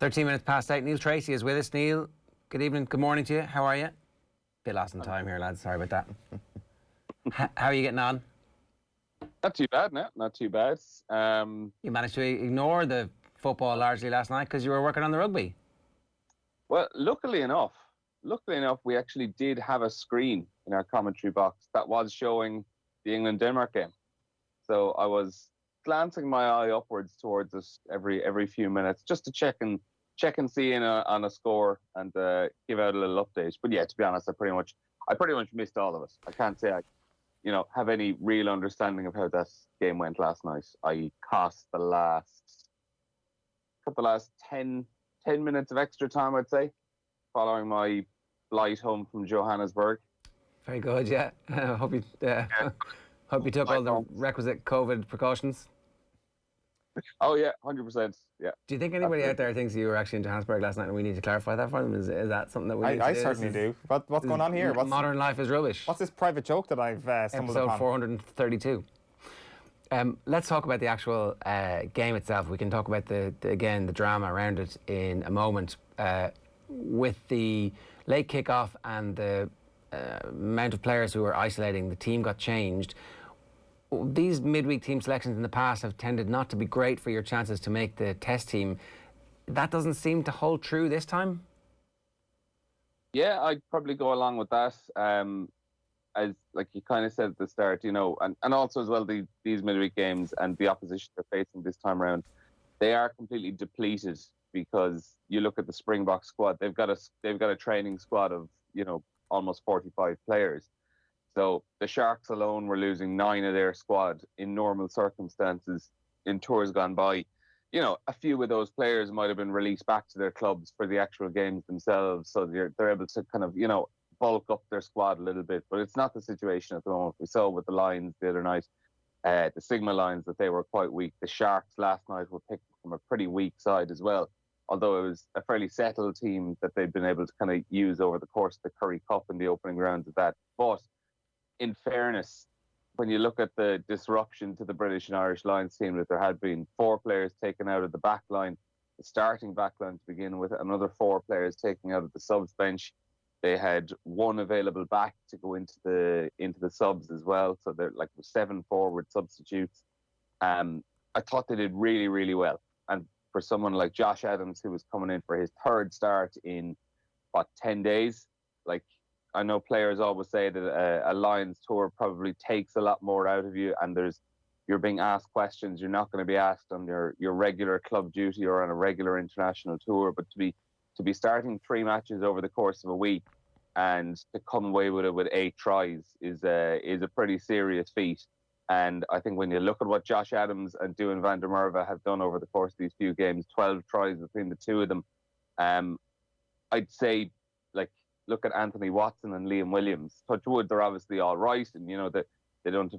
13 minutes past 8. Neil Treacy is with us. Neil, good evening, good morning to you. How are you? Bit lost in time here, lads. Sorry about that. How are you getting on? Not too bad, no. Not too bad. You managed to ignore the football largely last night because you were working on the rugby. Well, luckily enough, we actually did have a screen in our commentary box that was showing the England-Denmark game. So I was glancing my eye upwards towards it every few minutes just to check and see on a score and give out a little update. But yeah, to be honest, I pretty much missed all of it. I can't say I have any real understanding of how that game went last night. I cost the last 10 minutes of extra time, I'd say, following my flight home from Johannesburg. Very good, yeah. Hope you took all the requisite COVID precautions. Oh yeah, 100%. Yeah. Do you think anybody out there thinks you were actually in Johannesburg last night and we need to clarify that for them? Is that something that we need to do? I certainly do. What's going on here? Modern life is rubbish. What's this private joke that I've stumbled upon? Episode 432. Let's talk about the actual game itself. We can talk about the drama around it in a moment. With the late kickoff and the amount of players who were isolating, the team got changed. These midweek team selections in the past have tended not to be great for your chances to make the test team. That doesn't seem to hold true this time? Yeah, I'd probably go along with that. As like you kind of said at the start, and also as well these midweek games and the opposition they're facing this time around, they are completely depleted because you look at the Springboks squad, they've got a training squad of almost 45 players. So the Sharks alone were losing 9 of their squad in normal circumstances in tours gone by. A few of those players might have been released back to their clubs for the actual games themselves, so they're able to kind of bulk up their squad a little bit. But it's not the situation at the moment. We saw with the Lions the other night, the Sigma Lions, that they were quite weak. The Sharks last night were picked from a pretty weak side as well, although it was a fairly settled team that they'd been able to kind of use over the course of the Curry Cup in the opening rounds of that. But in fairness, when you look at the disruption to the British and Irish Lions team, that there had been 4 players taken out of the back line, the starting back line to begin with, another 4 players taken out of the subs bench. They had 1 available back to go into the subs as well. So they're like 7 forward substitutes. I thought they did really, really well. And for someone like Josh Adams, who was coming in for his 3rd start in 10 days, I know players always say that a Lions tour probably takes a lot more out of you, and you're being asked questions you're not going to be asked on your regular club duty or on a regular international tour. But to be starting 3 matches over the course of a week and to come away with it with 8 tries is a pretty serious feat. And I think when you look at what Josh Adams and Duan van der Merwe have done over the course of these few games, 12 tries between the 2 of them, I'd say look at Anthony Watson and Liam Williams. Touch wood, they're obviously all right, and that they don't.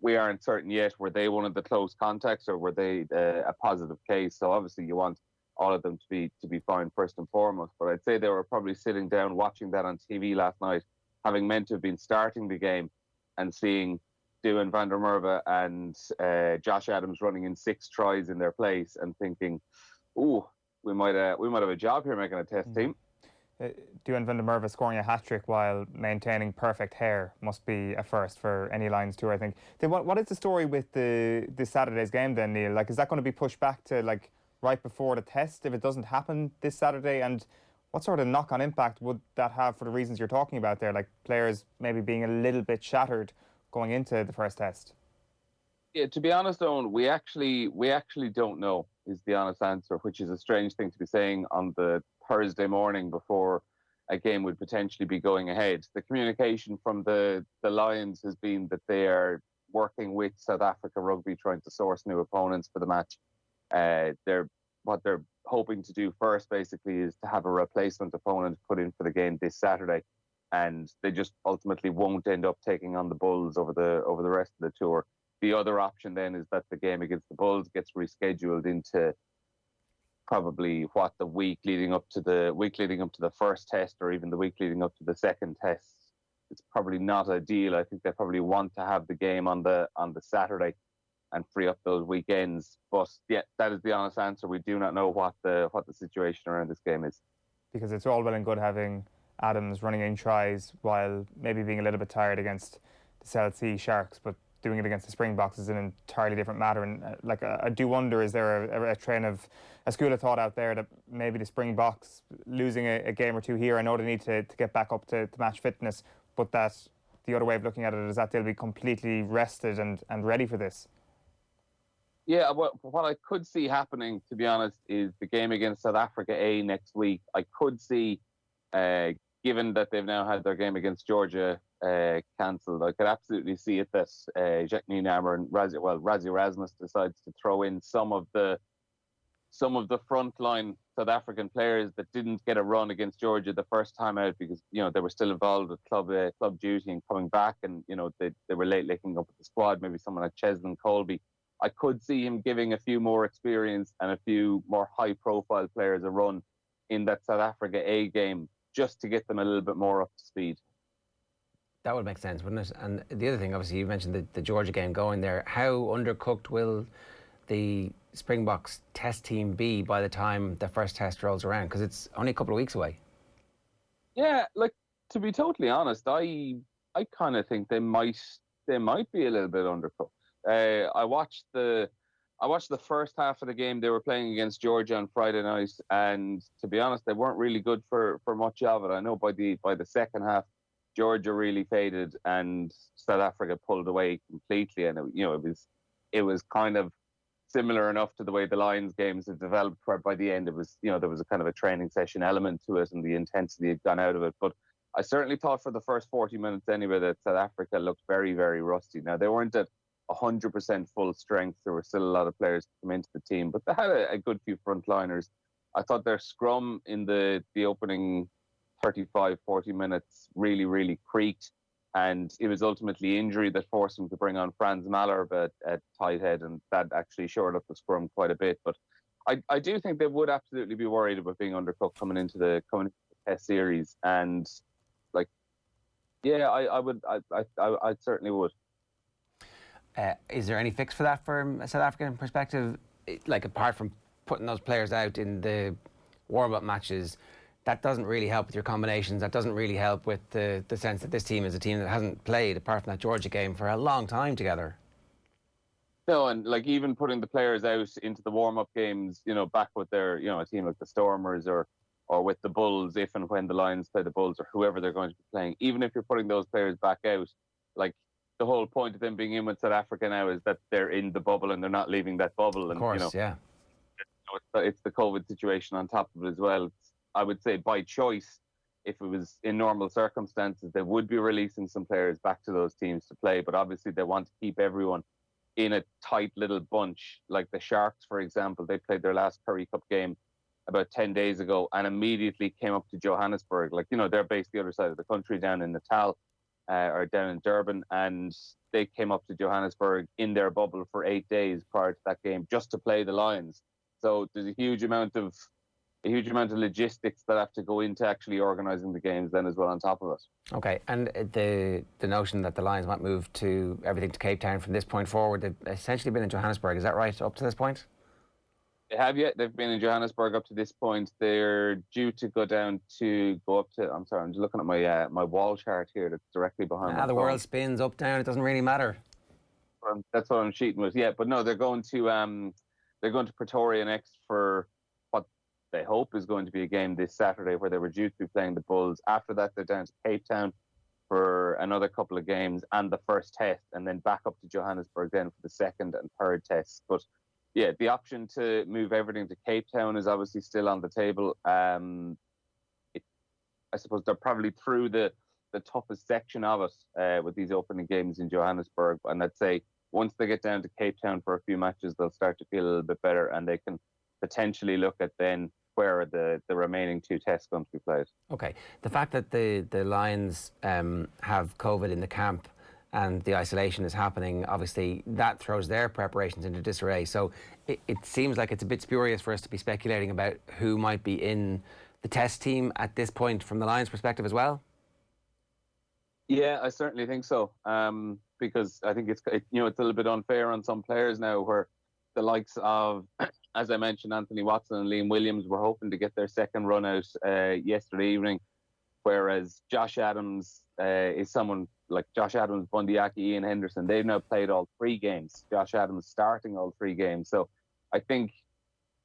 We aren't certain yet. Were they one of the close contacts, or were they a positive case? So obviously, you want all of them to be fine first and foremost. But I'd say they were probably sitting down watching that on TV last night, having meant to have been starting the game, and seeing Duan van der Merwe and Josh Adams running in 6 tries in their place, and thinking, "Ooh, we might have a job here making a test team." Duan van der Merwe scoring a hat-trick while maintaining perfect hair must be a first for any Lions tour, I think. Then what is the story with this Saturday's game then, Neil? Is that going to be pushed back to right before the test if it doesn't happen this Saturday? And what sort of knock-on impact would that have for the reasons you're talking about there, players maybe being a little bit shattered going into the first test? Yeah, to be honest, Owen, we actually don't know is the honest answer, which is a strange thing to be saying on the Thursday morning before a game would potentially be going ahead. The communication from the Lions has been that they are working with South Africa Rugby, trying to source new opponents for the match. What they're hoping to do first, basically, is to have a replacement opponent put in for the game this Saturday, and they just ultimately won't end up taking on the Bulls over the rest of the tour. The other option then is that the game against the Bulls gets rescheduled into probably the week leading up to the first test, or even the week leading up to the second test. It's probably not ideal. I think they probably want to have the game on the Saturday. and free up those weekends. But yeah, that is the honest answer. We do not know what the situation around this game is. Because it's all well and good having Adams running in tries while maybe being a little bit tired against the South Sea Sharks, but doing it against the Springboks is an entirely different matter. And I do wonder, is there a school of thought out there that maybe the Springboks losing a game or two here, I know they need to get back up to match fitness, but that the other way of looking at it is that they'll be completely rested and ready for this? Yeah, what I could see happening, to be honest, is the game against South Africa A next week. I could see, given that they've now had their game against Georgia cancelled, I could absolutely see it that Jacques Nienaber and Rassie Erasmus decides to throw in some of the frontline South African players that didn't get a run against Georgia the first time out because they were still involved with club duty and coming back, and they were late linking up with the squad. Maybe someone like Cheslin Colby. I could see him giving a few more experience and a few more high-profile players a run in that South Africa A game just to get them a little bit more up to speed. That would make sense, wouldn't it? And the other thing, obviously, you mentioned the Georgia game going there. How undercooked will the Springboks test team be by the time the first test rolls around? Because it's only a couple of weeks away. Yeah, to be totally honest, I kind of think they might be a little bit undercooked. I watched the first half of the game. They were playing against Georgia on Friday night, and to be honest, they weren't really good for much of it. I know by the second half, Georgia really faded, and South Africa pulled away completely. And it was kind of similar enough to the way the Lions games had developed. Where by the end, it was there was a kind of a training session element to it, and the intensity had gone out of it. But I certainly thought for the first 40 minutes anyway that South Africa looked very, very rusty. Now they weren't at 100% full strength. There were still a lot of players to come into the team, but they had a good few frontliners. I thought their scrum in the opening 35, 40 minutes really, really creaked, and it was ultimately injury that forced them to bring on Franz Malherbe at tight head, and that actually shored up the scrum quite a bit. But I do think they would absolutely be worried about being undercooked coming into the test series, and I certainly would. Is there any fix for that from a South African perspective? Apart from putting those players out in the warm-up matches, that doesn't really help with your combinations. That doesn't really help with the sense that this team is a team that hasn't played, apart from that Georgia game, for a long time together. No, and even putting the players out into the warm-up games, back with their, a team like the Stormers or with the Bulls, if and when the Lions play the Bulls or whoever they're going to be playing, even if you're putting those players back out, the whole point of them being in with South Africa now is that they're in the bubble and they're not leaving that bubble. And, of course, yeah. It's the COVID situation on top of it as well. I would say by choice, if it was in normal circumstances, they would be releasing some players back to those teams to play. But obviously they want to keep everyone in a tight little bunch. Like the Sharks, for example, they played their last Currie Cup game about 10 days ago and immediately came up to Johannesburg. They're based the other side of the country down in Natal. Or down in Durban, and they came up to Johannesburg in their bubble for 8 days prior to that game just to play the Lions. So there's a huge amount of logistics that have to go into actually organising the games then as well on top of it. Okay, and the notion that the Lions might move everything to Cape Town from this point forward, they've essentially been in Johannesburg, is that right, up to this point? They have yet. They've been in Johannesburg up to this point. They're due to go up to. I'm sorry, I'm just looking at my wall chart here that's directly behind me. The world spins up, down. It doesn't really matter. That's what I'm cheating with. Yeah, but no, they're going to Pretoria next for what they hope is going to be a game this Saturday, where they were due to be playing the Bulls. After that, they're down to Cape Town for another couple of games and the first test, and then back up to Johannesburg then for the second and third tests. But yeah, the option to move everything to Cape Town is obviously still on the table. I suppose they're probably through the toughest section of it with these opening games in Johannesburg. And I'd say once they get down to Cape Town for a few matches, they'll start to feel a little bit better, and they can potentially look at then where the remaining two tests going to be played. Okay. The fact that the Lions have COVID in the camp and the isolation is happening, obviously that throws their preparations into disarray. So it seems like it's a bit spurious for us to be speculating about who might be in the test team at this point from the Lions' perspective as well. Yeah, I certainly think so. because I think it's a little bit unfair on some players now, where the likes of, as I mentioned, Anthony Watson and Liam Williams were hoping to get their second run out yesterday evening, whereas Josh Adams is someone like Josh Adams, Bundy Aki, Ian Henderson. They've now played all 3 games. Josh Adams starting all 3 games. So I think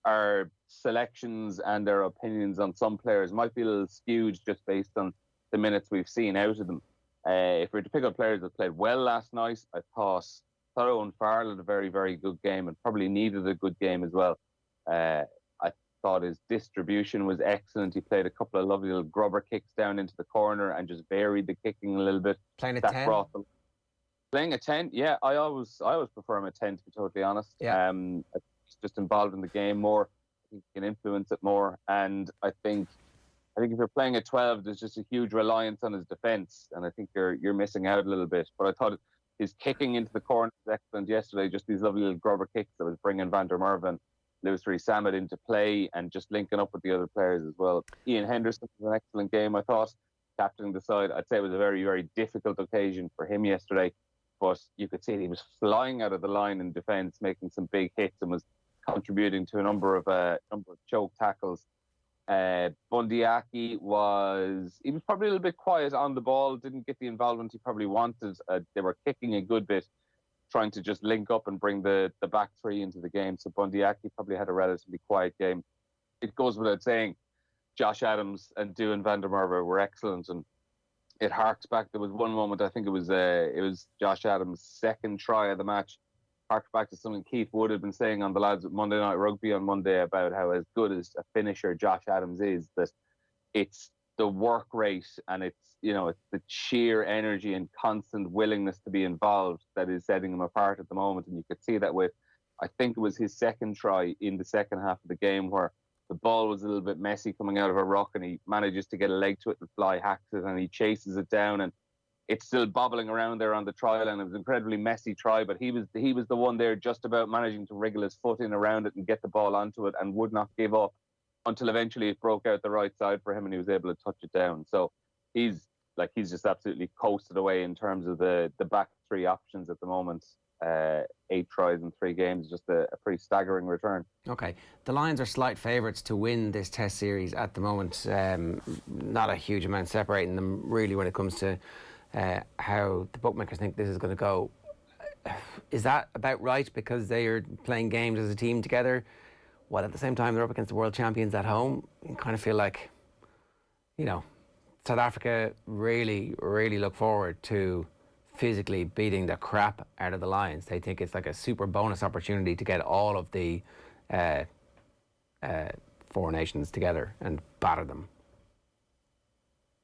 our selections and our opinions on some players might be a little skewed just based on the minutes we've seen out of them. If we were to pick up players that played well last night, I thought Owen Farrell had a very, very good game and probably needed a good game as well. I thought his distribution was excellent. He played a couple of lovely little grubber kicks down into the corner and just varied the kicking a little bit. Playing a 10? Playing a 10, yeah. I always prefer him a 10, to be totally honest. Yeah. He's just involved in the game more. I think he can influence it more. And I think if you're playing a 12, there's just a huge reliance on his defence, and I think you're missing out a little bit. But I thought his kicking into the corner was excellent yesterday. Just these lovely little grubber kicks that was bringing Van der Merwe and Lewis Rees-Zammit into play, and just linking up with the other players as well. Ian Henderson was an excellent game, I thought, captaining the side. I'd say it was a very, very difficult occasion for him yesterday, but you could see he was flying out of the line in defence, making some big hits, and was contributing to a number of choke tackles. Bundy Aki was probably a little bit quiet on the ball, didn't get the involvement he probably wanted. They were kicking a good bit, trying to just link up and bring the back 3 into the game. So Bundy Aki probably had a relatively quiet game. It goes without saying, Josh Adams and Duan van der Merwe were excellent, and it harks back. There was one moment, I think it was Josh Adams' second try of the match, harks back to something Keith Wood had been saying on the lads at Monday Night Rugby on Monday about how as good as a finisher Josh Adams is, that it's the work rate and it's the sheer energy and constant willingness to be involved that is setting him apart at the moment. And you could see that with, I think it was his second try in the second half of the game, where the ball was a little bit messy coming out of a ruck and he manages to get a leg to it and fly hacks it, and he chases it down and it's still bobbling around there on the try line. It was an incredibly messy try, but he was the one there just about managing to wriggle his foot in around it and get the ball onto it, and would not give up until eventually it broke out the right side for him and he was able to touch it down. So he's just absolutely coasted away in terms of the back 3 options at the moment. 8 tries in 3 games, just a pretty staggering return. Okay. The Lions are slight favourites to win this Test series at the moment. Not a huge amount separating them really when it comes to how the bookmakers think this is going to go. Is that about right, because they are playing games as a team together, while at the same time they're up against the world champions at home? You kind of feel like, South Africa really, really look forward to physically beating the crap out of the Lions. They think it's like a super bonus opportunity to get all of the 4 nations together and batter them.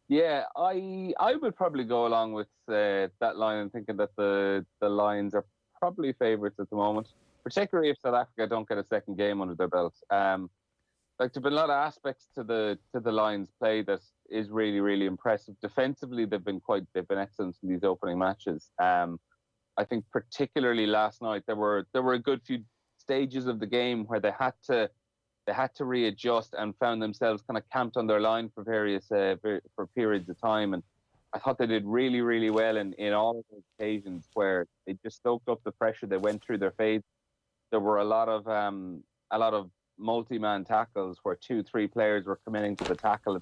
Yeah, I would probably go along with that line and thinking that the Lions are probably favourites at the moment, particularly if South Africa don't get a second game under their belt. There've been a lot of aspects to the Lions' play that is really, really impressive. Defensively, they've been excellent in these opening matches. I think particularly last night there were a good few stages of the game where they had to readjust and found themselves kind of camped on their line for various for periods of time. And I thought they did really, really well in all of those occasions where they just soaked up the pressure. They went through their phase. There were a lot of multi-man tackles where 2-3 players were committing to the tackle.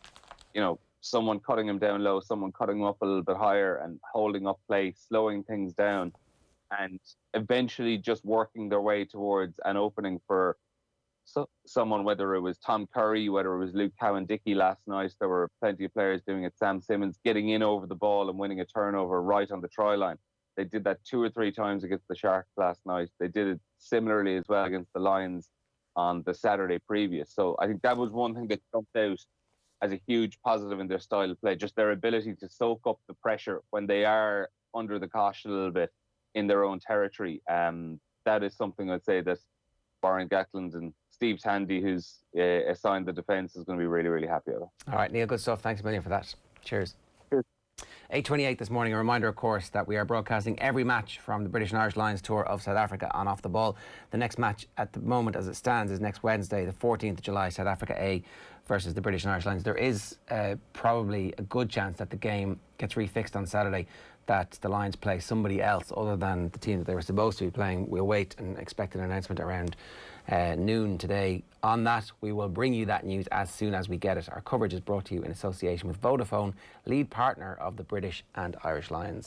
Someone cutting him down low, someone cutting him up a little bit higher and holding up play, slowing things down, and eventually just working their way towards an opening for someone, whether it was Tom Curry, whether it was Luke Cowan-Dickey last night. There were plenty of players doing it. Sam Simmons getting in over the ball and winning a turnover right on the try line. They did that 2 or 3 times against the Sharks last night. They did it similarly as well against the Lions on the Saturday previous. So I think that was one thing that jumped out as a huge positive in their style of play, just their ability to soak up the pressure when they are under the cosh a little bit in their own territory. That is something I'd say that Warren Gatland and Steve Tandy, who's assigned the defence, is going to be really, really happy about. All right, Neil, good stuff. Thanks a million for that. Cheers. Cheers. 8:28 this morning. A reminder, of course, that we are broadcasting every match from the British and Irish Lions tour of South Africa on Off the Ball. The next match at the moment, as it stands, is next Wednesday, the 14th of July, South Africa A versus the British and Irish Lions. There is probably a good chance that the game gets refixed on Saturday. that the Lions play somebody else other than the team that they were supposed to be playing. We'll wait and expect an announcement around noon today on that. We will bring you that news as soon as we get it. Our coverage is brought to you in association with Vodafone, lead partner of the British and Irish Lions.